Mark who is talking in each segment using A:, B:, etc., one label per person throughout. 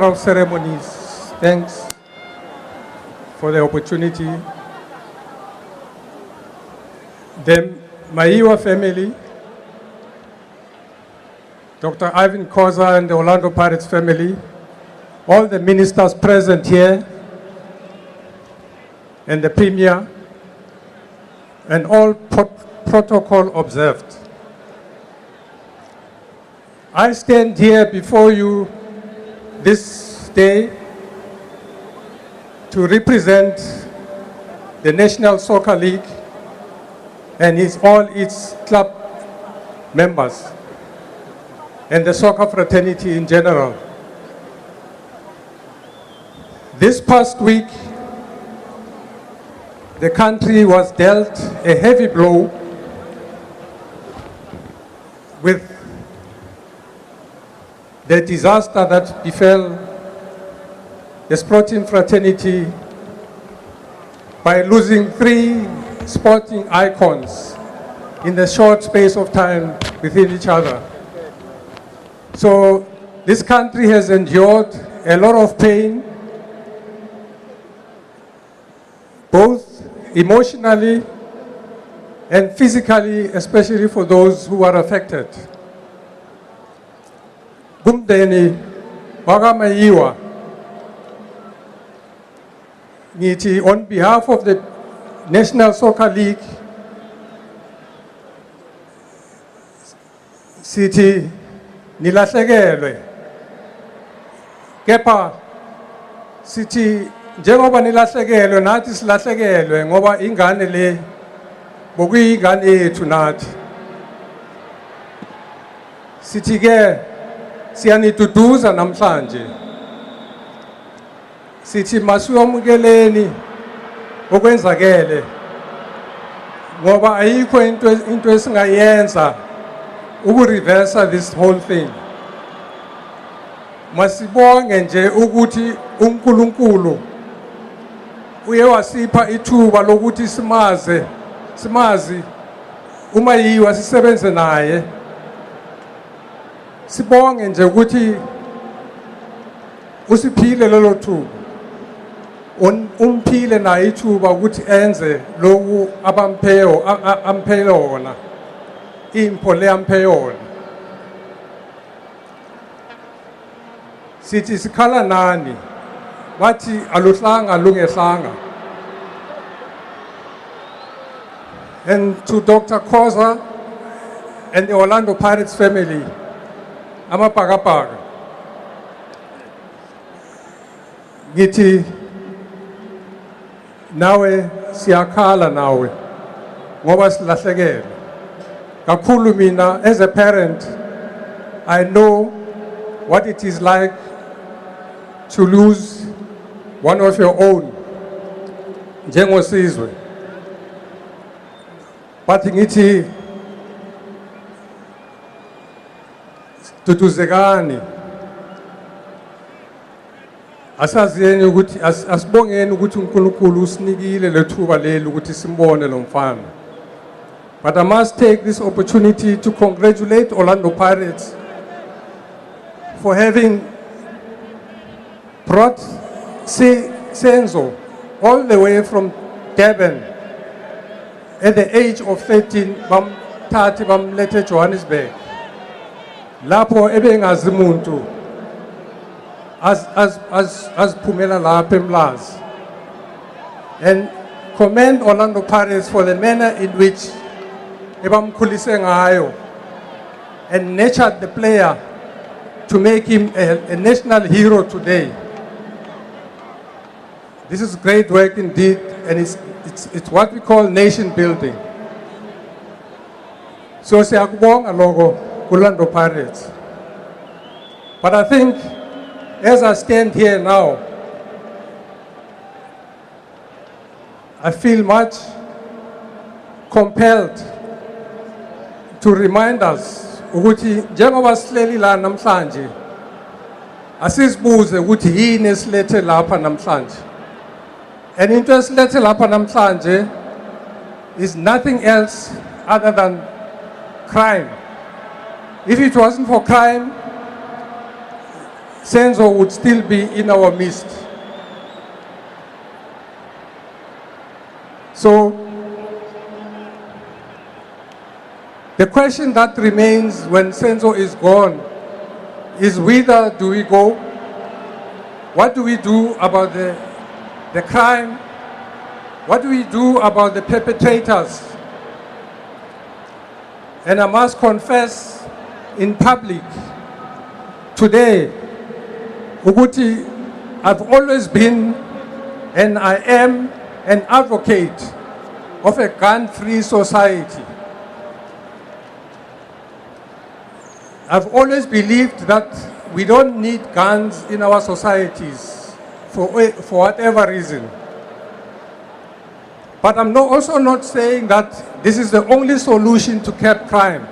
A: of ceremonies, thanks for the opportunity. The Meyiwa family, Dr. Ivan Khoza and the Orlando Pirates family, all the ministers present here, and the Premier, and all protocol observed. I stand here before you this day to represent the National Soccer League and all its club members and the soccer fraternity in general. This past week, the country was dealt a heavy blow with the disaster that befell the sporting fraternity by losing 3 sporting icons in the short space of time within each other. So this country has endured a lot of pain, both emotionally and physically, especially for those who are affected. Kumdeni waka Meyiwa, ngithi on behalf of the National Soccer League, sithi nilahlekelwe, kepha sithi njengoba nilahlekelwe nathi silahlekelwe ngoba ingane le bokuyingane yethu nathi. Sithi ke siyaniduduza namhlanje, sithi masiyomukeleni okwenzakele ngoba ayikho into esingayenza ukureversa this whole thing. Masibonge nje ukuthi uNkulunkulu uye wasipha ithuba lokuthi simazi uMeyiwa sisebenze naye. Sibonge nje ukuthi usiphile lelo thuba, umphile naye ithuba ukuthi enze lokhu ampe yona, impho le ampe yona. Sithi sikhala nani, bathi aluhlanga lungehlanga. And to Dr. Khoza and the Orlando Pirates family, amapakapaka, ngithi nawe siyakhala nawe ngoba silahlekelwe. Kakhulu mina as a parent, I know what it is like to lose one of your own, njengosizwe. But ngithi tutuzekani, asaziyeni ukuthi asibongeni ukuthi uNkulunkulu usinikile lethuba leli ukuthi simbone lo mfana. But I must take this opportunity to congratulate Orlando Pirates for having brought Senzo all the way from Durban at the age of 13, bamthathe bamlethe Johannesburg. Lapho ebengazi umuntu phumela lapha eMlazi. And commend Orlando Pirates for the manner in which ebamkhulise ngayo and nurtured the player to make him a national hero today. This is great work indeed, and it's what we call nation building. So siyakubonga lokho Orlando Pirates. But I think as I stand here now, I feel much compelled to remind us ukuthi njengoba sihleli la namhlanje asizibuze ukuthi yini esilethe lapha namhlanje. And into esilethe lapha namhlanje is nothing else other than crime. If it wasn't for crime, Senzo would still be in our midst. So, the question that remains when Senzo is gone is whither do we go? What do we do about the crime? What do we do about the perpetrators? And I must confess in public today, Uguti, I've always been and I am an advocate of a gun-free society. I've always believed that we don't need guns in our societies for whatever reason. But I'm also not saying that this is the only solution to curb crime.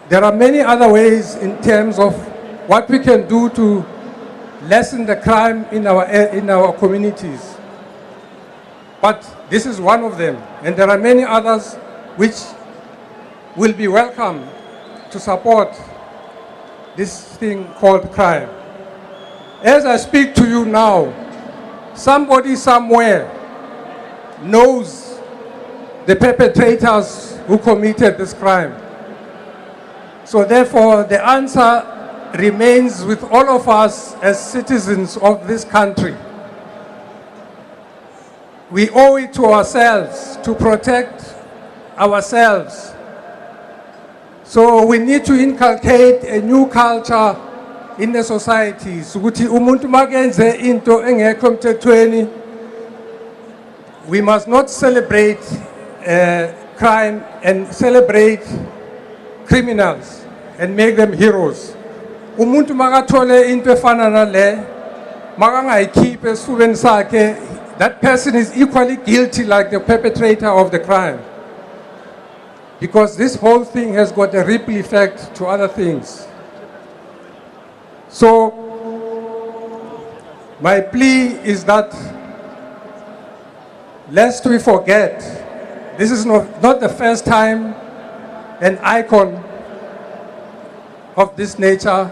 A: There are many other ways in terms of what we can do to lessen the crime in our communities. But this is one of them, and there are many others which will be welcome to support this thing called crime. As I speak to you now, somebody somewhere knows the perpetrators who committed this crime. So therefore, the answer remains with all of us as citizens of this country. We owe it to ourselves to protect ourselves. So we need to inculcate a new culture in the societies. We must not celebrate crime and celebrate criminals and make them heroes. Umuntu makathole into efana nale, makangayikhiphe esifubeni sakhe, that person is equally guilty like the perpetrator of the crime. Because this whole thing has got a ripple effect to other things. So, my plea is that lest we forget, this is not the first time an icon of this nature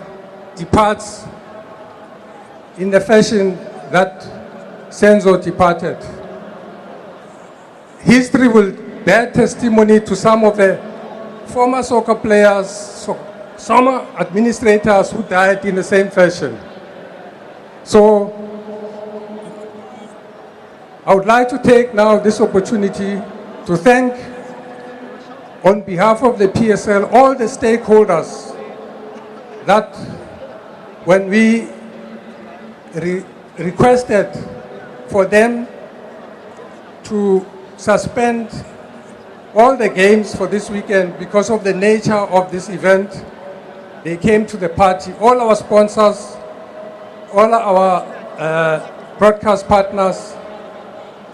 A: departs in the fashion that Senzo departed. History will bear testimony to some of the former soccer players, summer administrators who died in the same fashion. So, I would like to take now this opportunity to thank, on behalf of the PSL, all the stakeholders that when we requested for them to suspend all the games for this weekend because of the nature of this event, they came to the party. All our sponsors, all our broadcast partners,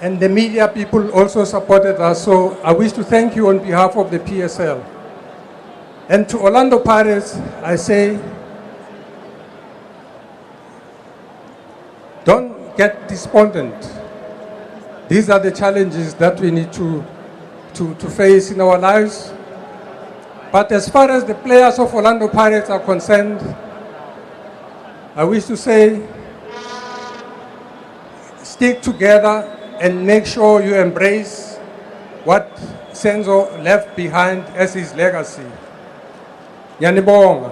A: and the media people also supported us. So I wish to thank you on behalf of the PSL. And to Orlando Pirates, I say, don't get despondent. These are the challenges that we need to face in our lives. But as far as the players of Orlando Pirates are concerned, I wish to say, stick together and make sure you embrace what Senzo left behind as his legacy. Yanibonga.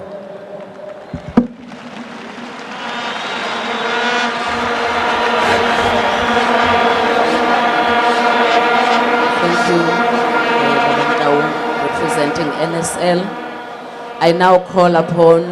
B: Thank you, Mabhida, representing NSL. I now call upon